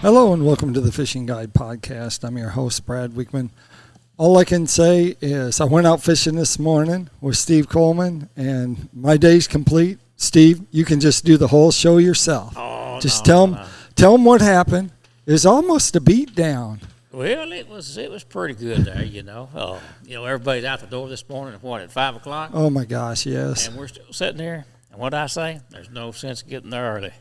Hello and welcome to the Fishing Guide Podcast. I'm your host, Brad Wiegmann. All I can say is I went out fishing this morning with Steve Coleman, and my day's complete. Steve, you can just do the whole show yourself. Tell them what happened. It was almost a beat down. Well, it was pretty good there, everybody's out the door this morning at 5 o'clock. Oh my gosh, yes. And we're still sitting there. And what did I say? There's no sense getting there early.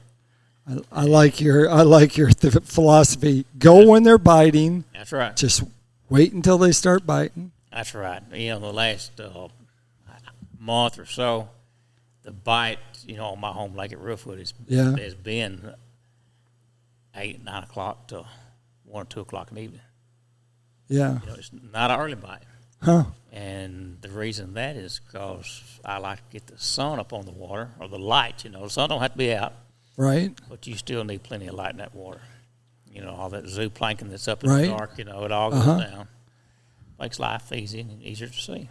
I like your philosophy. Go when they're biting. That's right. Just wait until they start biting. That's right. The last month or so, the bite, on my home lake at Roofwood has been 8, 9 o'clock to 1 or 2 o'clock in the evening. Yeah. It's not an early bite. Huh. And the reason that is because I like to get the sun up on the water, or the light, The sun don't have to be out. Right. But you still need plenty of light in that water. All that zooplankton that's up in the dark, it all goes down. Makes life easy and easier to see.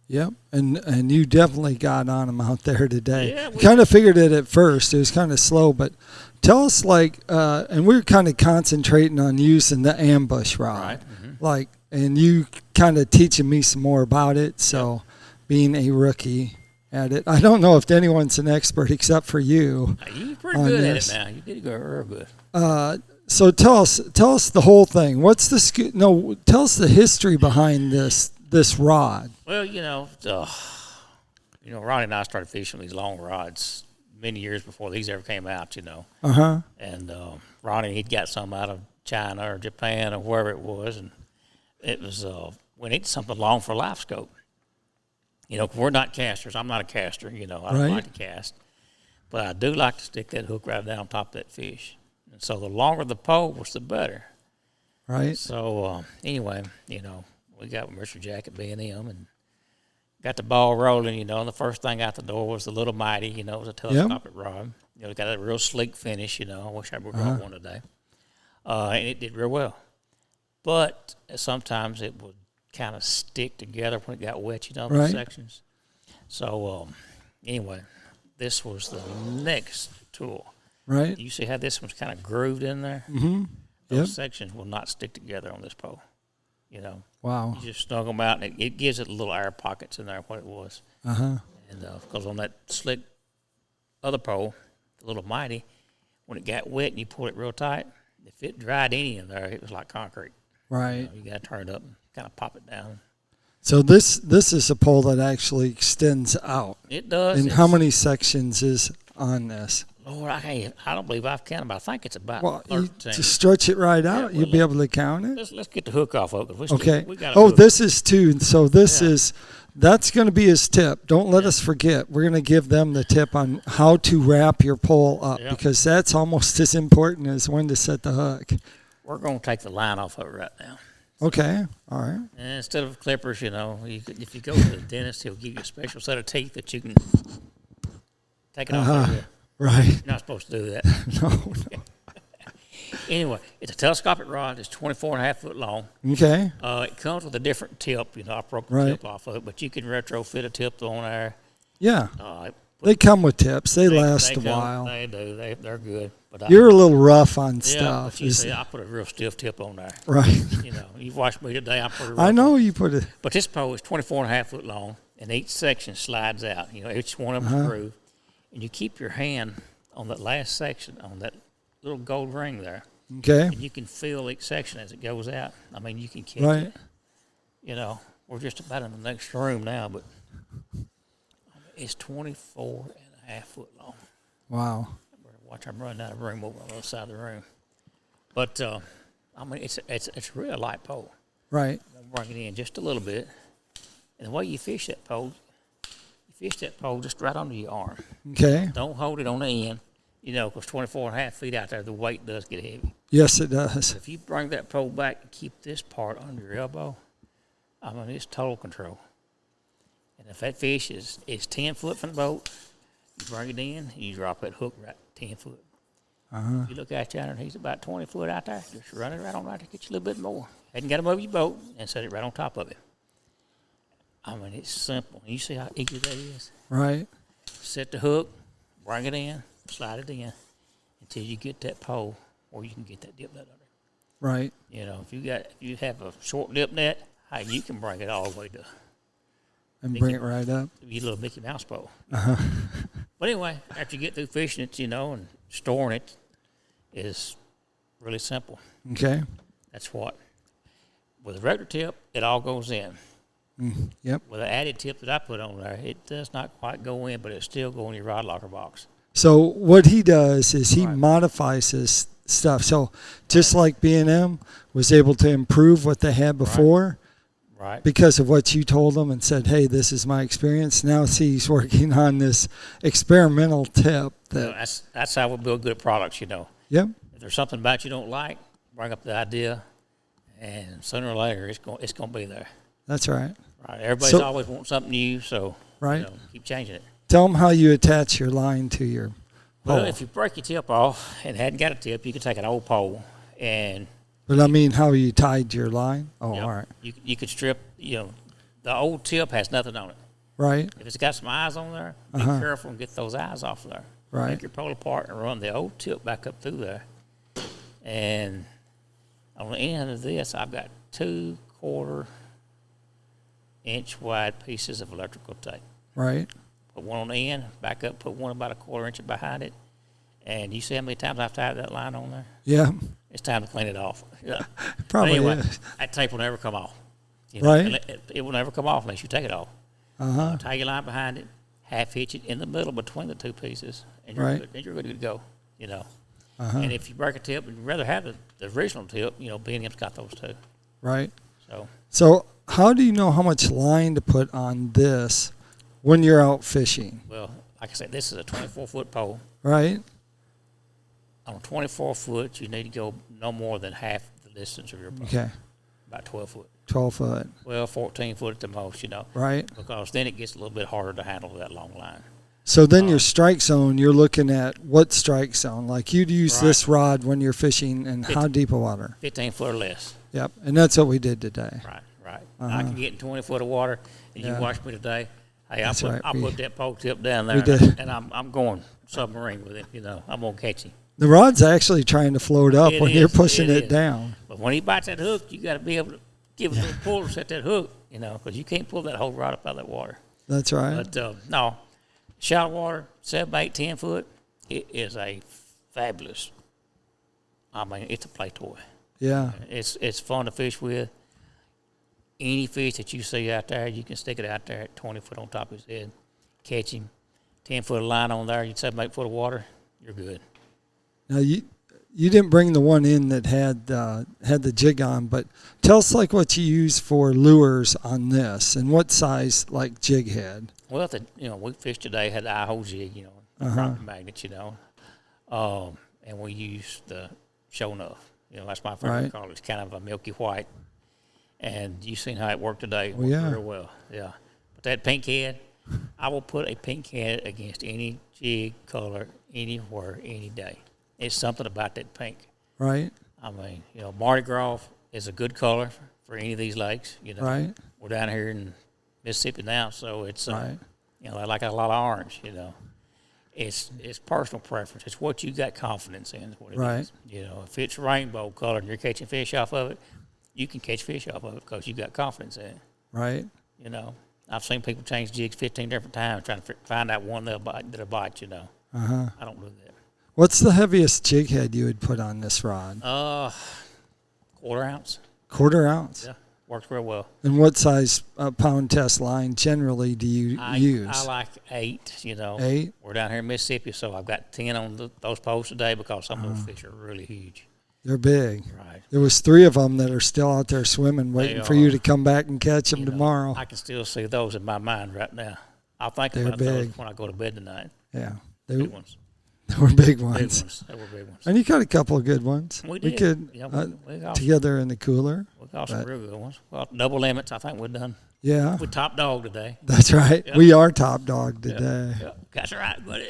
Yep, and you definitely got on them out there today. Yeah, we kind of figured it at first. It was kind of slow, but tell us, and we were kind of concentrating on using the ambush rod. Right. And you kind of teaching me some more about it, so being a rookie at it. I don't know if anyone's an expert except for you. You're pretty good at it now. You did go real good. So tell us the whole thing. What's the tell us the history behind this rod. Well, Ronnie and I started fishing these long rods many years before these ever came out, And Ronnie, he'd got some out of China or Japan or wherever it was, and it was we needed something long for a live scope. We're not casters. I'm not a caster. I don't like to cast. But I do like to stick that hook right down on top of that fish. And so the longer the pole was, the better. Right. So, anyway, we got Mr. Jack at B&M and got the ball rolling, and the first thing out the door was the little mighty, it was a telescopic rod. It got a real sleek finish, I wish I would have one today. And it did real well. But sometimes it would kind of stick together when it got wet, the sections. So, anyway, this was the next tool. Right. You see how this one's kind of grooved in there? Mm-hmm. Those sections will not stick together on this pole. Wow. You just snug them out, and it gives it little air pockets in there, what it was. And because on that slick other pole, the little mighty, when it got wet and you pulled it real tight, if it dried any in there, it was like concrete. Right. You got to turn it up and kind of pop it down. So this is a pole that actually extends out. It does. And how many sections is on this? Lord, I don't believe I've counted, but I think it's about 13. To stretch it right out, you'll be able to count it? Let's get the hook off of it. Okay. Hook. This is 2. So that's going to be his tip. Don't let us forget. We're going to give them the tip on how to wrap your pole up because that's almost as important as when to set the hook. We're going to take the line off of it right now. Okay. All right. And instead of clippers, if you go to the dentist, he'll give you a special set of teeth that you can take it off. Right. You're not supposed to do that. No. Anyway, it's a telescopic rod. It's 24.5 foot long. Okay. It comes with a different tip. I broke the tip off of it, but you can retrofit a tip on there. Yeah. They come with tips. They last a while. They do. They're good. But you're a little rough on stuff. But you see, I put a real stiff tip on there. Right. You've watched me today. I put a real I know you put it. But this pole is 24.5 foot long, and each section slides out. Each one of them is grooved. And you keep your hand on that last section, on that little gold ring there. Okay. And you can feel each section as it goes out. I mean, you can catch it. We're just about in the next room now, but it's 24.5 foot long. Wow. Watch, I'm running out of room over on the other side of the room. But, it's a real light pole. Right. I'll bring it in just a little bit. And the way you fish that pole, just right under your arm. Okay. Don't hold it on the end, because 24.5 feet out there, the weight does get heavy. Yes, it does. But if you bring that pole back and keep this part under your elbow, it's total control. And if that fish is 10 foot from the boat, you bring it in and you drop that hook right 10 foot. If you look at you and he's about 20 foot out there, just run it right on right to get you a little bit more. Hadn't got to move your boat and set it right on top of it. It's simple. You see how easy that is? Right. Set the hook, bring it in, slide it in until you get that pole where you can get that dip net under. Right. You know, if you have a short dip net, hey, you can bring it all the way to And bring it right up. your little Mickey Mouse bowl. Uh-huh. But anyway, after you get through fishing it, you know, and storing it is really simple. Okay. That's what. With a regular tip, it all goes in. Yep. With an added tip that I put on there, it does not quite go in, but it still go in your rod locker box. So what he does is he Right. modifies his stuff. So just like B&M was able to improve what they had before Right. because of what you told them and said, hey, this is my experience. Now see, he's working on this experimental tip. Well, that's how we build good products, you know. Yep. If there's something about you don't like, bring up the idea, and sooner or later it's going to be there. That's right. Right. Everybody's always wanting something new, so Right. you know, keep changing it. Tell them how you attach your line to your Well, pole. if you break your tip off and hadn't got a tip, you could take an old pole and But I mean how you tied your line. Oh, you know, all right. you could strip. You know, the old tip has nothing on it. Right. If it's got some eyes on there, be careful and get those eyes off there. Right. Take your pole apart and run the old tip back up through there. And on the end of this, I've got 2 1/4-inch wide pieces of electrical tape. Right. Put one on the end, back up, put one about 1/4 inch behind it. And you see how many times I've tied that line on there? Yeah. It's time to clean it off. Yeah. Probably But anyway, is. that tape will never come off. You know, Right. It will never come off unless you take it off. Tie your line behind it, half hitch it in the middle between the 2 pieces, and you're Right. good. And you're good to go. You know. And if you break a tip, you'd rather have the original tip. You know, B&M's got those too. Right. So, how do you know how much line to put on this when you're out fishing? well, like I said, this is a 24-foot pole. Right. On a 24-foot, you need to go no more than half the distance of your pole. Okay. About 12 foot. 12 foot. Well, 14 foot at the most, you know. Right. Because then it gets a little bit harder to handle that long line. So then your strike zone, you're looking at what strike zone? Like you'd use Right. this rod when you're fishing and how deep of water? 15 foot or less. Yep. And that's what we did today. Right. I can get in 20 foot of water, and you watch me today. Hey, That's right. I'll put that pole tip down there, We did. and I'm going submarine with it. You know, I'm gonna catch him. The rod's actually trying to float up It when you're is, pushing it it is. down. But when he bites that hook, you got to be able to give it a little pull to set that hook. You know, because you can't pull that whole rod up out of that water. That's right. But no, shallow water, 7, 8, 10 foot, it is a fabulous. I mean, it's a play toy. Yeah. It's fun to fish with. Any fish that you see out there, you can stick it out there at 20 foot on top of his head, catch him. 10 foot of line on there, you 7, 8 foot of water, you're good. Now you didn't bring the one in that had the jig on, but tell us like what you use for lures on this and what size like jig head. Well, we fished today, had the eye-hole jig, you know, the crappie magnets, you know, and we used the show enough. You know, that's my favorite Right. color. It's kind of a milky white. And you seen how it worked today. It Well, worked yeah. very well. Yeah. But that pink head, I will put a pink head against any jig color anywhere, any day. It's something about that pink. Right. I mean, you know, Mardi Gras is a good color for any of these lakes. You know, Right. we're down here in Mississippi now, so it's Right. you know, I like a lot of orange. You know, it's personal preference. It's what you got confidence in. Is what it Right. is. You know, if it's rainbow color and you're catching fish off of it, you can catch fish off of it because you got confidence in it. Right. You know, I've seen people change jigs 15 different times trying to find out one that'll bite. You know, I don't do that. What's the heaviest jig head you would put on this rod? 1/4 ounce. 1/4 ounce. Yeah, works real well. And what size pound test line generally do you use? I like 8. You know, 8. We're down here in Mississippi, so I've got 10 on those posts today because some of those fish are really huge. They're big. Right. There was 3 of them that are still out there swimming, waiting for you are. to come back and catch them You know, tomorrow. I can still see those in my mind right now. I'll think They're about big. those when I go to bed tonight. Yeah, Big ones. they were big Big ones. ones. They were big ones. And you got a couple of good ones. We We did. could Yeah, we got together in the cooler. We got some but- real good ones. Well, double limits, I think we're done. Yeah, We top dog today. that's right. Yeah. We are top dog today. Yeah, that's right, buddy.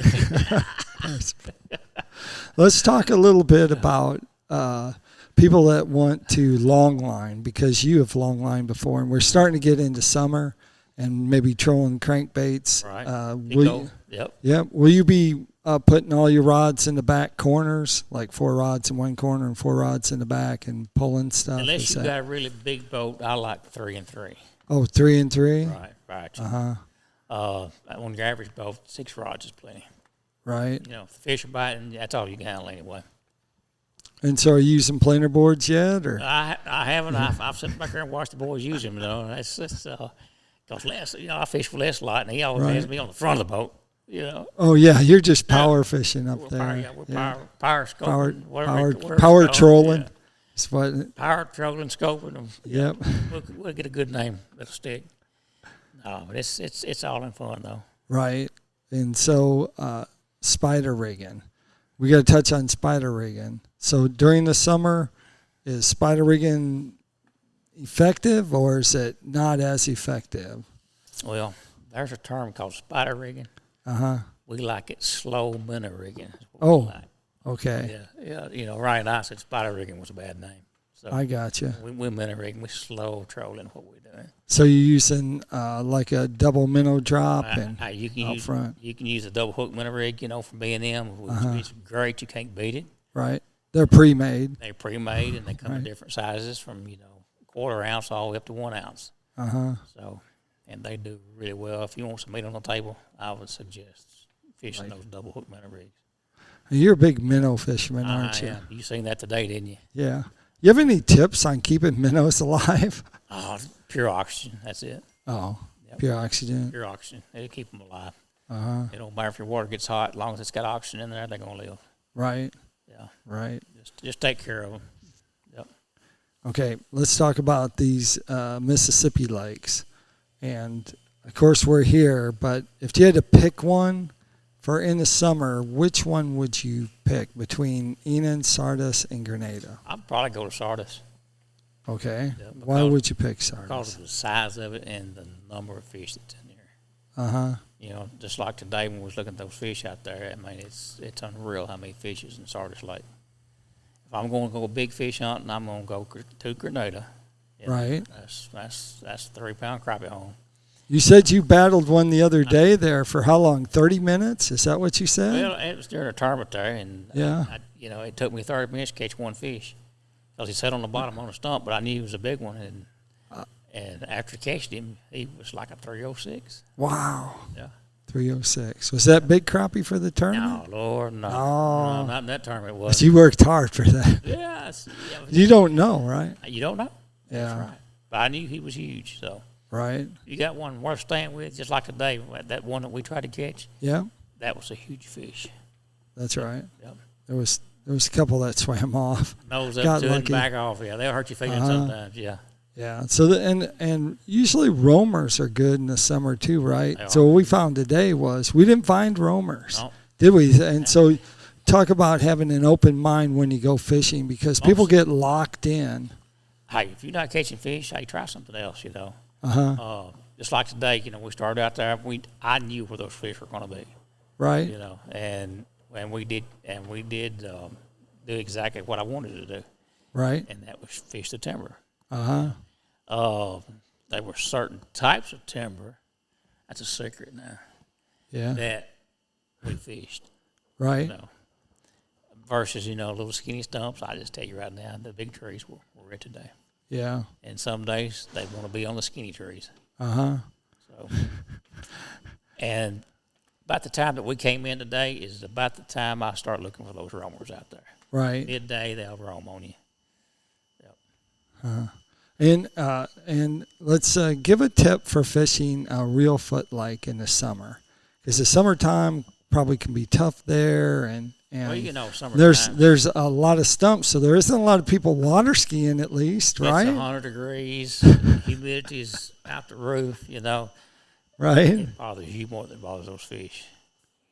Let's talk a little bit about people that want to long line, because you have long line before, and we're starting to get into summer and maybe trolling crankbaits. Right. Will PICO. you, Yep. yeah. Will you be putting all your rods in the back corners, like 4 rods in one corner and 4 rods in the back, and pulling stuff? Unless you got a really big boat, I like 3 and 3. Oh, 3 and 3? Right. On your average boat, 6 rods is plenty. Right. You know, if the fish are biting, that's all you can handle anyway. And so, are you using planer boards yet, or? I haven't. I've sat back there and watched the boys use them. You know, that's because Les, I fish with Les a lot, and he always has me on the front of the boat. You know. Oh yeah, you're just power fishing up there. Power scoping, power trolling. Yeah. It's what. Power trolling, scoping them. Yep. We'll get a good name that'll stick. No, but it's all in fun though. Right, and so spider rigging. We got to touch on spider rigging. So during the summer, is spider rigging effective, or is it not as effective? Well, there's a term called spider rigging. We like it slow minnow rigging. Okay. Yeah. You know, Ryan and I said spider rigging was a bad name. So I got you. We're minnow rigging. We're slow trolling what we're doing. So you're using like a double minnow drop and out front. You can use a double hook minnow rig, you know, from B&M. It's great. You can't beat it. Right. They're pre-made. They're pre-made, and they come in different sizes from, you know, 1/4 ounce all the way up to 1 ounce. So, and they do really well. If you want some meat on the table, I would suggest fishing those double hook minnow rigs. You're a big minnow fisherman, aren't you? Yeah. You seen that today, didn't you? Yeah. You have any tips on keeping minnows alive? Oh, pure oxygen. That's it. Oh, yep. Pure oxygen. Pure oxygen. It'll keep them alive. It don't matter if your water gets hot. As long as it's got oxygen in there, they're gonna live. Right. Yeah. Right. Just take care of them. Yep. Okay, let's talk about these Mississippi lakes. And of course, we're here. But if you had to pick one for in the summer, which one would you pick between Enon, Sardis, and Grenada? I'd probably go to Sardis. Okay. Yeah, why would you pick Sardis? Because of the size of it and the number of fish that's in there. You know, just like today when we was looking at those fish out there, I mean, it's unreal how many fish is in Sardis Lake. If I'm going to go big fish hunting, I'm going to go to Grenada. Right. That's 3-pound crappie home. You said you battled one the other day there for how long? 30 minutes? Is that what you said? Well, it was during a tournament there, and you know, it took me 30 minutes to catch one fish because he sat on the bottom on a stump, but I knew he was a big one, and after catching him, he was like a 306. Wow. Yeah. 306. Was that big crappie for the tournament? No, Lord, no. Oh. No, not in that tournament. But you worked hard for that. Yes. Yeah, you don't know, right? You don't know. Yeah. That's right. But I knew he was huge, so. Right. You got one worth staying with, just like today, that one that we tried to catch. Yeah. That was a huge fish. That's right. Yep. There was a couple that swam off. Nose up to it and back off. Yeah, they'll hurt your feelings sometimes. Yeah. Yeah. So and usually roamers are good in the summer too, right? So what we found today was we didn't find roamers, did we? And so talk about having an open mind when you go fishing because people get locked in. Hey, if you're not catching fish, hey, try something else. You know. Just like today, you know, we started out there. I knew where those fish were going to be. Right. You know, and we did do exactly what I wanted to do. Right. And that was fish the timber. There were certain types of timber. That's a secret now. Yeah. That we fished. Right. You know, versus, you know, little skinny stumps. I just tell you right now, the big trees were red today. Yeah. And some days they want to be on the skinny trees. So, and about the time that we came in today is about the time I start looking for those roamers out there. Right. Midday, they'll roam on you. And let's give a tip for fishing a real foot lake in the summer, because the summertime probably can be tough there, and well, you know, there's a lot of stumps, so there isn't a lot of people water skiing at least, right? It's 100 degrees, humidity's out the roof, you know. Right. It bothers you more than it bothers those fish.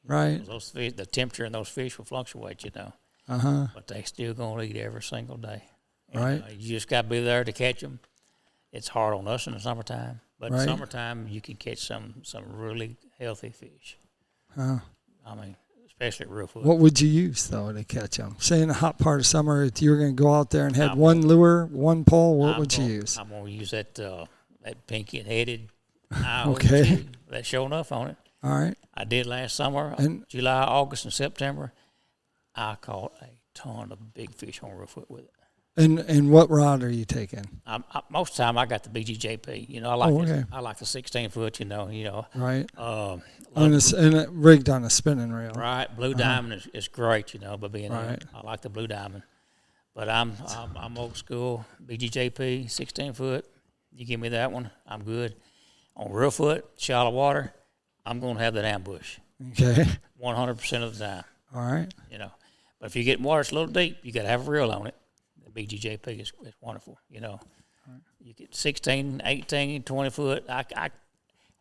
Right. Those fish, the temperature in those fish will fluctuate, you know. But they still gonna eat every single day. And, right. You just got to be there to catch them. It's hard on us in the summertime, but in summertime you can catch some really healthy fish. I mean, especially at real foot. What would you use though to catch them? Say in the hot part of summer, if you were going to go out there and had one lure, one pole, what would you use? I'm gonna use that pinky headed. Okay. That's sure enough on it. All right. I did last summer, And July, August, and September. I caught a ton of big fish on reelfoot with it. and what rod are you taking? Most of the time, I got the BGJP. You know, I like the 16-foot. Right. And rigged on a spinning reel. Right, blue diamond is great. But Right. I like the blue diamond. But I'm old school BGJP 16-foot. You give me that one, I'm good. On reelfoot, shallow water, I'm going to have that ambush. Okay. 100% of the time. All right. But if you get water that's a little deep, you got to have a reel on it. The BGJP is wonderful. You get 16, 18, 20 foot.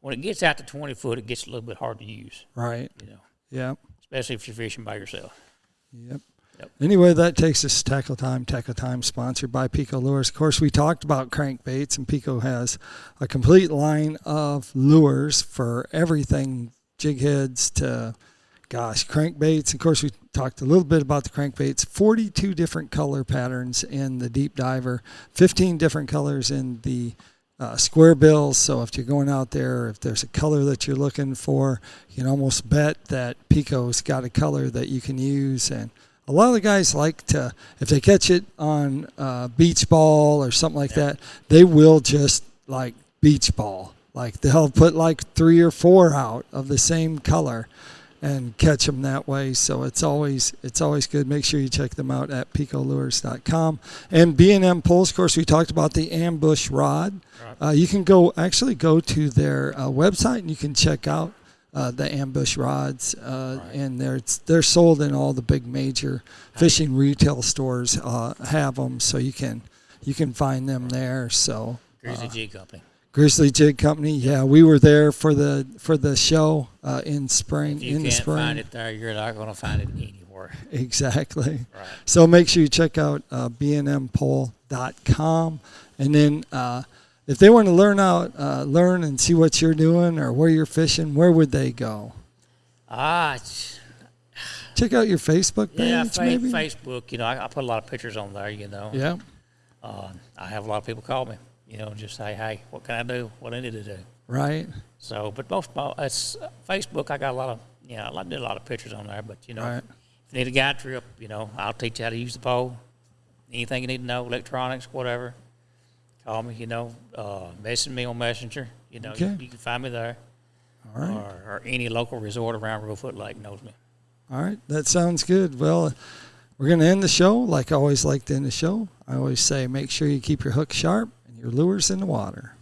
When it gets out to 20 foot, it gets a little bit hard to use. Right. Yep. Especially if you're fishing by yourself. Yep. Anyway, that takes us to Tackle Time, sponsored by PICO Lures. Of course, we talked about crankbaits, and PICO has a complete line of lures for everything, jig heads to, crankbaits. Of course, we talked a little bit about the crankbaits. 42 different color patterns in the deep diver, 15 different colors in the square bills. So if you're going out there, if there's a color that you're looking for, you can almost bet that PICO's got a color that you can use. And a lot of the guys like to, if they catch it on beach ball or something like that, they will just like beach ball. Like they'll put like 3 or 4 out of the same color and catch them that way. So it's always good. Make sure you check them out at picolures.com. And B&M Poles, of course, we talked about the ambush rod. Right. You can go to their website and you can check out the ambush rods, right. And they're sold in all the big major fishing retail stores. Have them, so you can find them there. So Grizzly Jig Company, yeah, we were there for the show in spring. If you can't find it there, you're not going to find it anywhere. Exactly. Right. So make sure you check out bnmpole.com, and then if they want to learn and see what you're doing or where you're fishing, where would they go? Check out your Facebook page. Yeah, maybe? Facebook. I put a lot of pictures on there. Yeah. I have a lot of people call me. Just say, hey, what can I do? What I need to do? Right. So, but it's Facebook. I got a lot of, I did a lot of pictures on there. But right. If you need a guide trip, I'll teach you how to use the pole. Anything you need to know, electronics, whatever. Call me. Message me on Messenger. Okay. You can find me there. All right. Or any local resort around Reelfoot Lake knows me. All right. That sounds good. Well, we're going to end the show like I always like to end the show. I always say make sure you keep your hook sharp and your lures in the water.